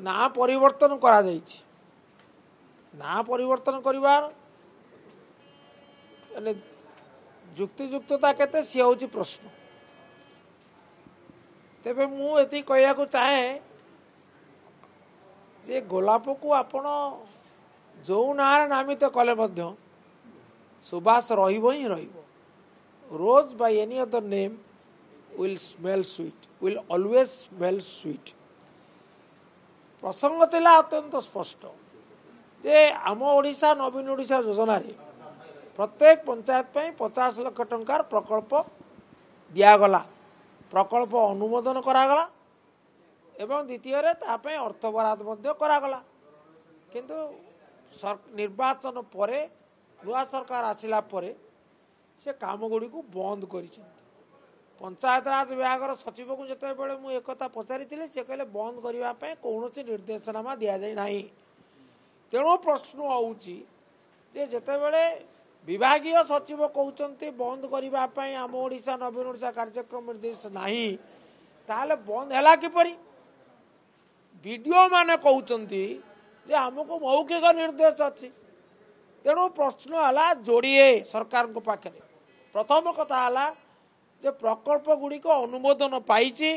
ना परिवर्तन करा जाइछि ना परिवर्तन करिवार माने युक्तियुक्तता केते सी होची प्रश्न। तेबे मु एति कहया को चाहे जे गोलाप को आपण जो नार नामित कले मध्य सुबास रहिबो ही रहिबो। Rose by any other name will smell sweet, will always smell sweet. प्रसंग तिला अत्यंत स्पष्ट जे आम ओडिशा नवीन ओडिशा योजना रे प्रत्येक पंचायत पे 50 लाख टंकार प्रकल्प दियागला, प्रकल्प अनुमोदन करागला एवं द्वितीय रे तापे अर्थ बराद मध्य करागला। किंतु निर्वाचन परे नुआ सरकार आसिला परे से काम गुड़ी को बंद करिसेंती। पंचायत राज विभाग सचिव को जिते बड़े मुझे एक पचारि से कहले बंद करने कौन निर्देशनामा दि जाए ना। तेणु प्रश्न आउची जे जिते बड़े विभागीय सचिव कहते बंद करने आम ओडिशा नवीन ओडिशा कार्यक्रम निर्देश नहीं ताहले बंद है किपरि। वीडियो माने कहते जे आमको मौखिक निर्देश अच्छी। तेणु प्रश्न है जोड़िए सरकार को पाखे। प्रथम कथा है जे प्रकल्प गुड़िक अनुमोदन पाइछि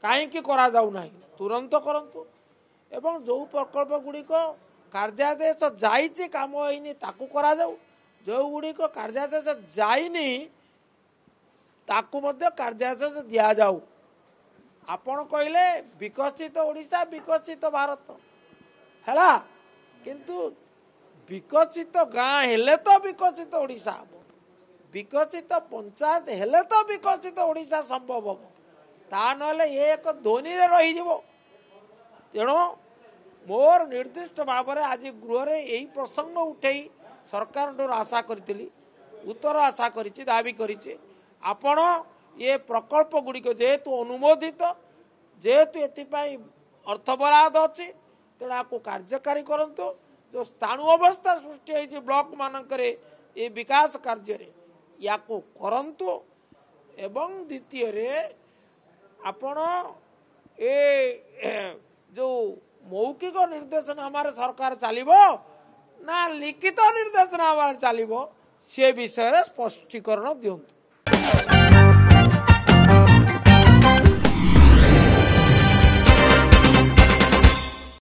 काईकि करा जाउ नाही तुरंत करंतु एवं जो प्रकल्प गुड़िक कार्यादेश जाइछि काम होइनि ताकू करा जाउ, जो गुड़िक कार्यादेश जाइनि ताकू मध्य कार्यादेश दिया जाउ। आपण कहले विकसित ओडिशा विकसित भारत हैला, किंतु विकसित गाँ हेले तो विकसित ओडिशा हम, विकसित पंचायत हेले तो विकसित ओडिशा संभव हम। ता नले एक ध्वनि रही जीवो। तेणु मोर निर्दिष्ट भाव में आज गृह रे यही प्रसंग उठे सरकार आशा करी उत्तर आशा करी दाबी करी आपण ये प्रकल्प गुड़िक जेहेतु अनुमोदित जेहेतु एपाई अर्थ बराद अच्छी तेणु आपको कार्यकारी करंतु। जो स्थाणु अवस्था सृष्टि होती ब्लॉक मानक ये विकास कार्य या करंतु एवं द्वितीय रे आपण ए जो मौखिक निर्देशनामा सरकार चलिबो ना लिखित निर्देशनामा चलिबो से विषय स्पष्टीकरण दियंतु।